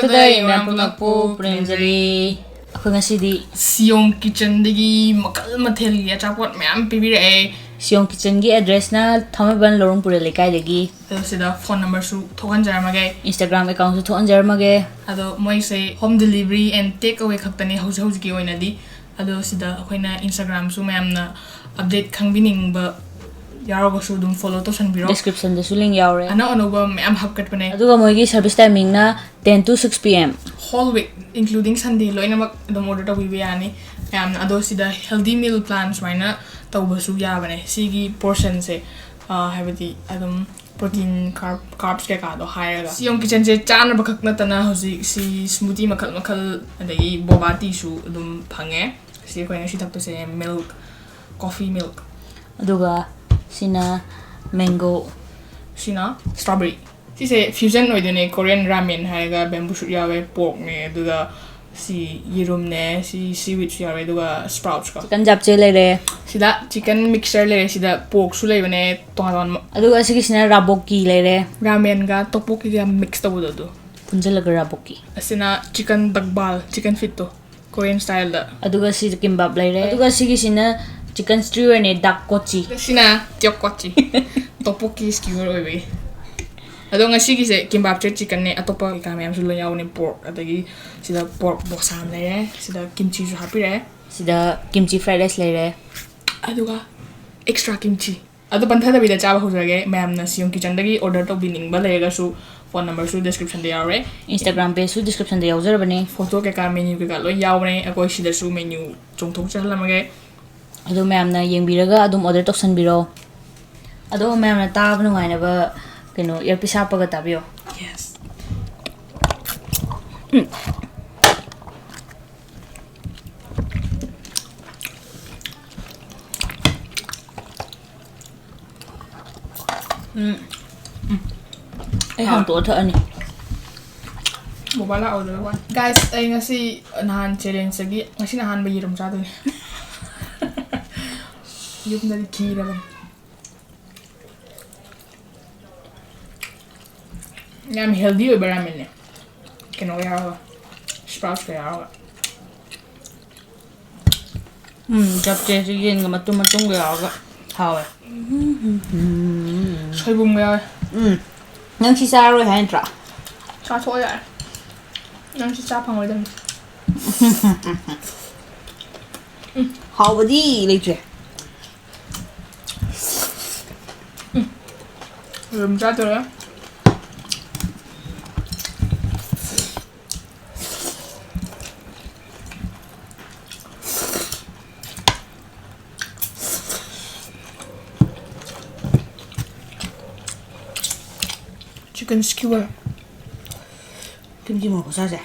today Lourungpuren Prenjari. Ako ngasi SHIYONG kitchen dagi makal mathel gi achapot mayam pibire. SHIYONG kitchen gi address na Thangmeiband Lourungpuren Leikai dagi. Sida phone number su thokan jaramage. Instagram account su thokan jaramage. Ado moi say home delivery and take away khaktani house gi oina di. Ado sida akoina Instagram su mayam na update khangbining ba yaro su dum follow to sanbiro. Description da su link yaure. Ana onoba mayam hapkat pane. Aduga moi gi service timing na 10 to 6 pm. Whole week including Sunday loinamak dum order to bibiyani. Mayam ado sida healthy meal plans maina tawba su yabane. Sigi portion se habati adum protein carbs ke ka do higher ga SHIYONG kitchen je chana bakak na tana hosi si smoothie makal adai boba tea su dum phange si ko si thak to se milk coffee milk Aduga sina mango sina strawberry si se fusion oidene Korean ramen haiga bamboo shoot yawe pork ne aduga si yirum ne si seaweed yawe aduga sprouts ka chicken japchae lere sida chicken mixer lere sida pork su lebane tongan aduga sigi sina raboki lere ramen ga tteokbokki ga mix tawdo do punjalaga raboki asina chicken dakbal chicken fit to Korean style da aduga si kimbap lere aduga sigi sina chicken stew ne dak kochi sina tteokkochi tteokbokki skewer oibe ado ngasi gi se kimbap chicken ne atopa ka mayam su lo yaw ne pork adagi sida pork bossam lere sida kimchi su hapire sida kimchi fried rice lere aduga extra kimchi ado pantha da bida chaba hojage mayam na SHIYONG kitchen dagi order to bining ba lega su phone number su description de yaure Instagram page su description de yauzar bane photo ke ka menu ke ka lo yawne akoi sida su menu chongthok chalamage ado mayam na yengbiraga adum order to sanbiro ado mayam na tab nu ngaina ba keno earpiece hapaga tabio yes ai hang to tha ani Mobala order one guys ay ngasi nahan challenge sagi ngasi nahan ba yirum cha dun yum na ki ra ban yam healthy o ramen ne keno ya sprouts ka ya japchae si yen ga matum ga ga hawe soibum ga nang si saro han tra cha cho ya nang si cha phang oi dam hawadi leitre yirum cha to ya chicken skewer kimchi mo sa sa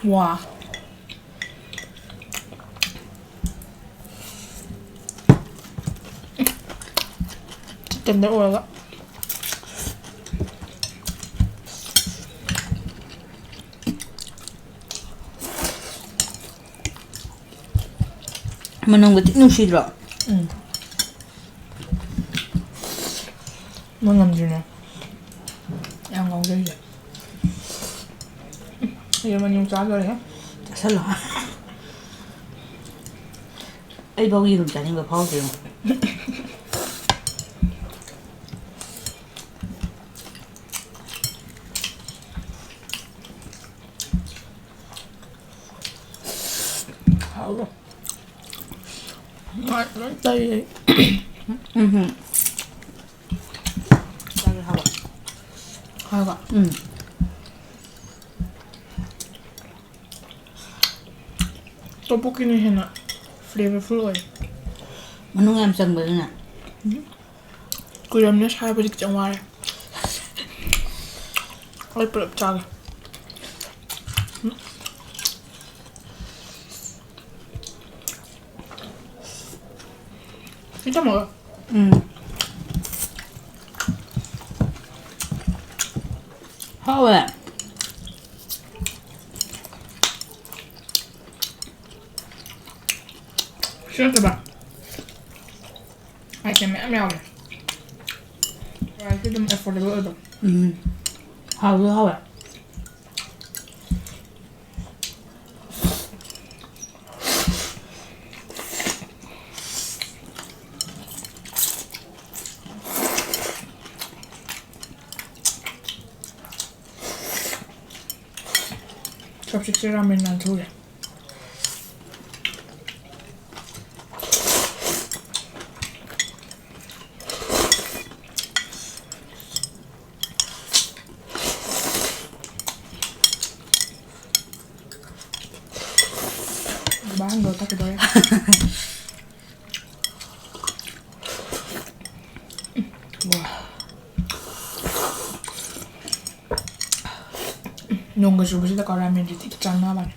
wow tender oil manong gati no sidro manam jina yang ngong dei ya man yung chaga ya salo ai bao yirum cha ning ba phao se hello right đây hawa tteokbokki ni hena flavorful oi manung am sang ba na kuram ne sa ba dik changware oi prap chaga kita mau hawe siapa ba ai cái mẹ mèo này rồi cái đâm affordable ở đâu 하고 하고 접시치 라면 난 좋아해. Bán đồ tao cái đó. Nung cái sushi ta có ramen thì chẳng nào bạn.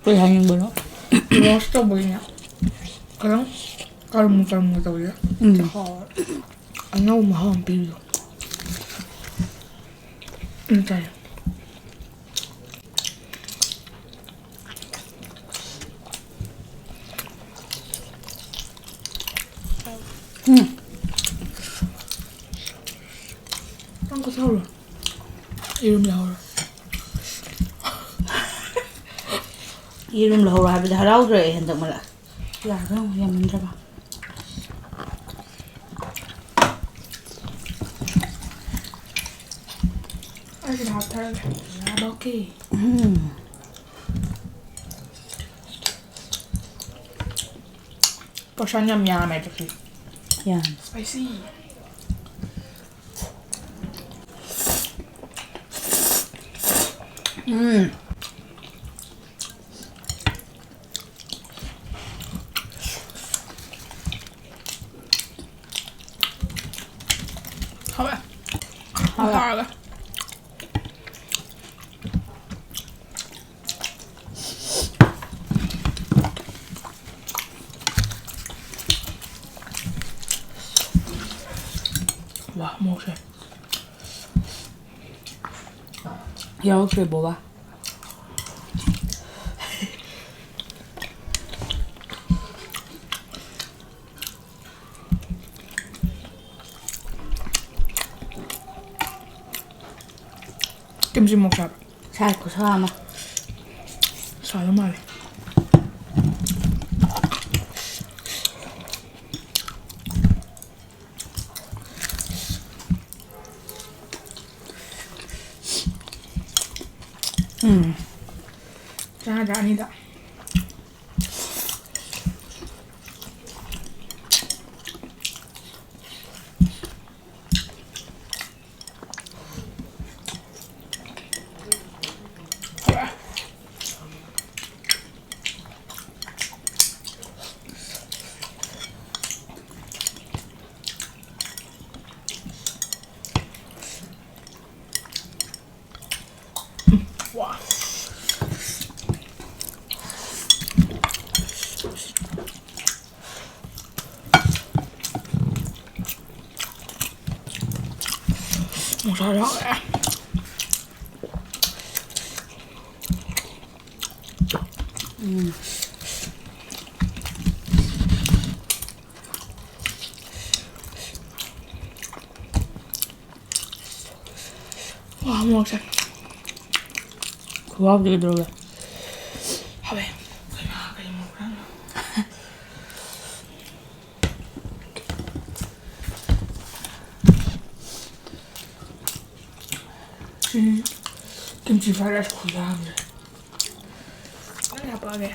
Tôi hay những bữa đó. Roast boynya. Kadang kalem tahu ya. Ano mahal ang pilo. Ini tayo. Ang kasawlo. Irum lahore. 이름 lahore 하비다 하라우드래 한다 말아. 야, 그럼 야 만들어 봐. 아직 다 타야 돼. 오케이. Portion yum actually. 야. Spicy. Hả bạn? Hả bạn? Wow, một rồi. 야, 혹시 뭐 봐? Kimchi 먹자. 살고 사마. 사요 말해. 자, 아니다. 와. 잘하네. 와, 먹자. 그거 되게 들어가. 하베. 그냥 먹자. 김치 살아서 고소한데. 아빠게.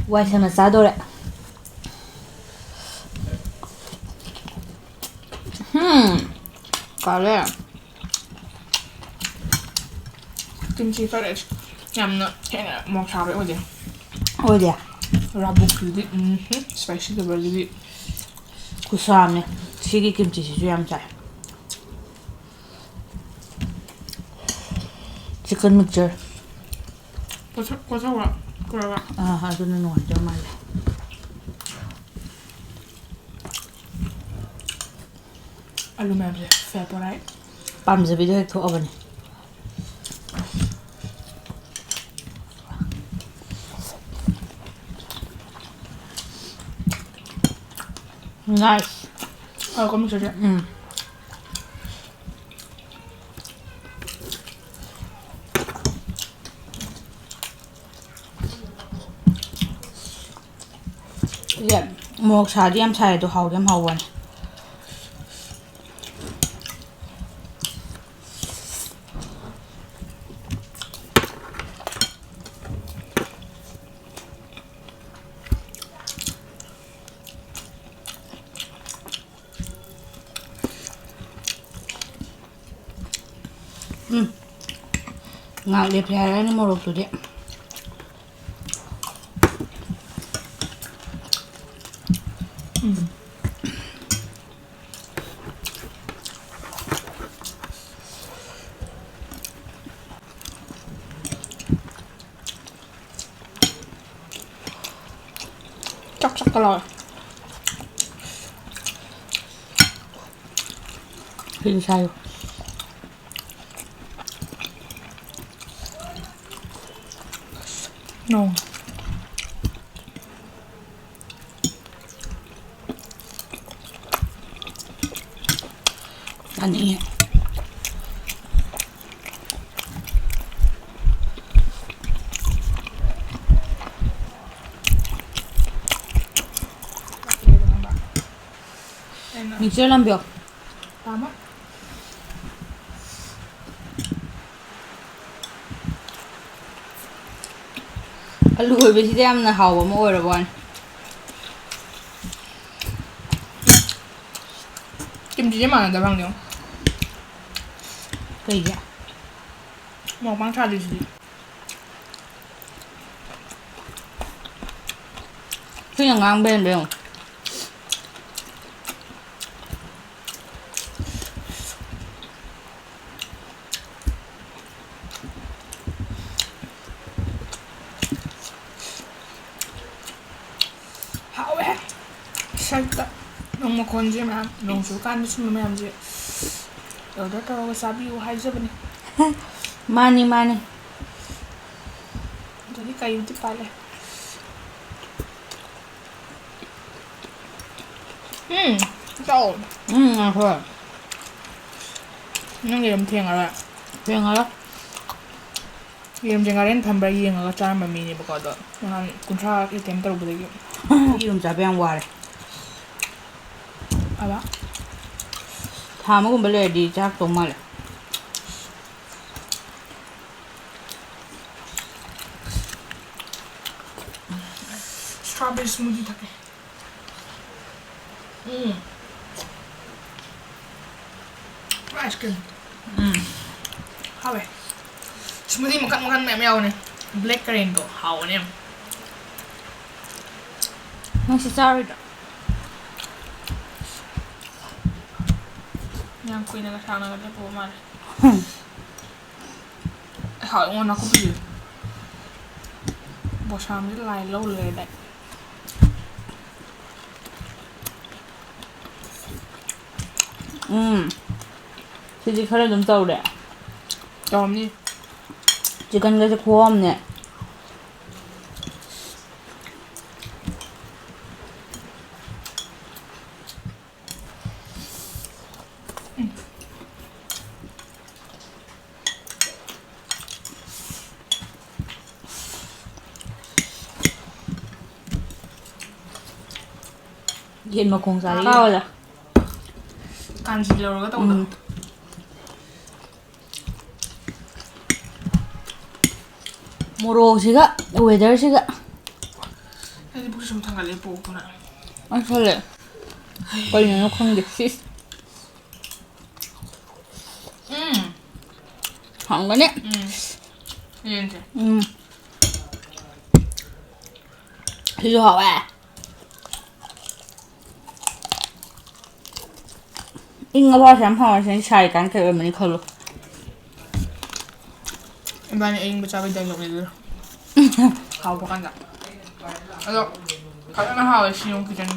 와이셔는 싸더래. 가래. 김치 살아서 냠나 해나 먹자 봐 어디. 어디야? 라볶이디. 스파이시도 버리디. 구수하네. 튀김김치 시주ям잘. 치킨 믹처. 고소가 그러가. 아, 아주는 완전 말래. 알루미늄 페퍼라이. 밤새비도 했고 어머니. 나이스. 아, 그럼 저래. 이게 목 사디암 사이도 하오겸 하오원. Ngạo đẹp dài đấy, mua được rồi đấy. Chắc chắc rồi. Thì sao? No. 아니. 믹셀한 벽. Tama. 알루가 베시데 암나 하오 뭐 여러분. Kimchi mà là bằng điều. 그이게. Một băng trà gì gì. 그냥 안 배는데요. Hảo 살다 너무 건지만 너무 간지 숨으면 안 돼. 여기다가 사비고 하이즈버니. 많이 많이. 저기 가유티 빨래. 또. 좋아. 이런 게 염태양아라. 그냥 알아? 염태양아는 담배 이행아가 짜는 미니 먹어도 한 군사 이렇게 들어보되게. 이름 잡양 와래. 알아? 다 먹으면 레디 작동 말래. 스트로베리 스무디 타게. 아이스크림. 하왜. 스무디 makan mẹo này. Black currant của hảo anh em. 맛있어. Yang queen là sao nó cái bộ mà. Hỏi ngon nó cũng bị. Bossam rất lại lâuเลยđấy. 치즈 카레 좀 싸우래. Chòm đi. chicken cái khô không nè. Nhìn mà còn dài cao là Kanji lâu cái tàu đó. 모로시가 웨더시가 Cái gì bút xong thằng lấy bộ của nó. 아 설레 걸려 놓고 게 씨. 한 거네. 이제. 이거 하와. 이거 봐서 한번先下一杆给我们的可乐。 Em anh bữa bây giờ lục này rồi. Hào của anh ạ. Alo. Các bạn hào SHIYONG cái chân.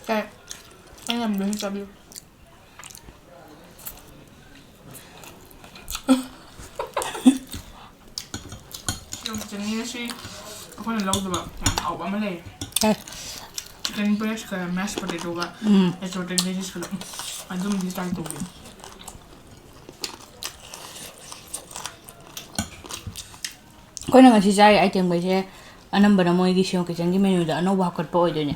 Đây. Anh làm được sao biết? Chân như suy không phải là lâu rồi mà hậu bấm mới lên. chicken breast ka mashed potato ka assorted veggies ka adum di start to be Koi na ngasi chai item bai se anambana moi gi SHIYONG kitchen gi menu da anoba hakot pa oi doine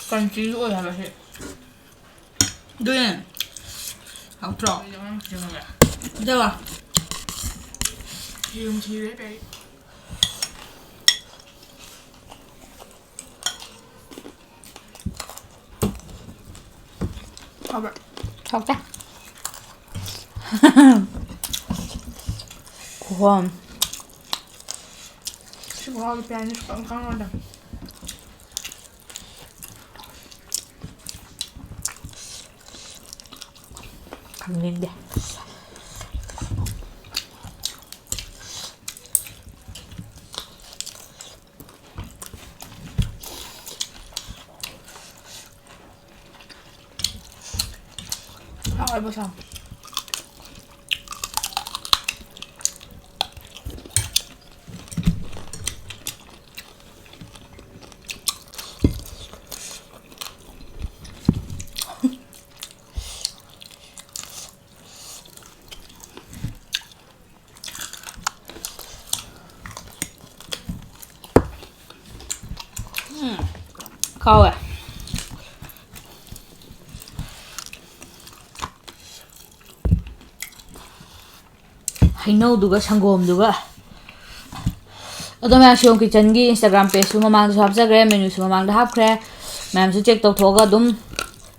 crunchy oi ha se doine how tro da ba chi re pe Robert. học ta Wow. Sigur hogy pianis kanada. Kaninde. Hi, Bossam. Khâu à Hainauduga sangomduga Ado ma SHIYONG kitchen gi Instagram page su mamang su hapjagre menu su mamang da hapkhre ma'am su check tok thoga dum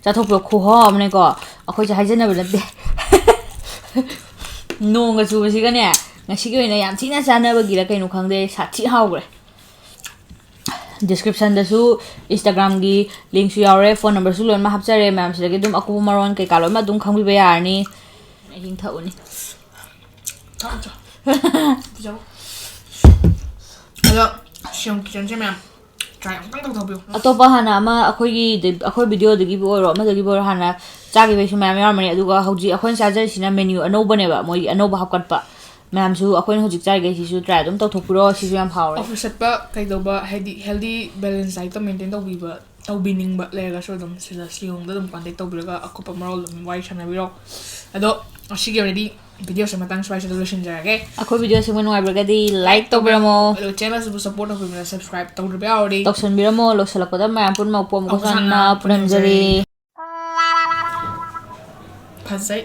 chathoklo khuhom ne ko akhoi cha haijana bilate nonga chu basi ga ne ngasi gi oina yam thina chana ba gi ra kainu khangde sathi hawgre description da su Instagram gi link su yaure phone number su lon ma hapjare ma'am su gi dum aku maron kai kaloi ma dum khangbi ba yarni hing thauni Hello, SHIYONG kitchen se ma'am. Try ang tang thabiu. Atopa hana ama akhoi video dagi bo ro ma dagi bo hana chagi be su ma'am yar mani aduga hoji akhoi chajar sina menu anoba ne ba moi anoba hapkat pa ma'am su akhoi hoji chai ge si su try dum tawthokpuro si su yam phawre Office set pa kai do ba healthy balance diet maintain to bi ba tau bining ba le ga so dum sila SHIYONG da dum contact to bi ga akopa marol dum wai chana bi ro ado asigi already video sa matang spice solution ja ge akhoi video se mo ngai bragadi like to biramo channel su support of me subscribe to bi already tokson biramo lo salako da ma'am pun ma pom ko sanna punamjari phasai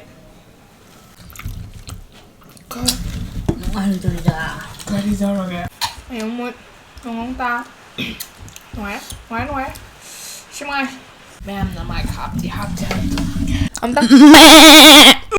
ka ai dori da Gari ra ge ayong mo ngong ta Ngoái Xin ơi Ma'am là my cup thì hấp chứ Ông tắt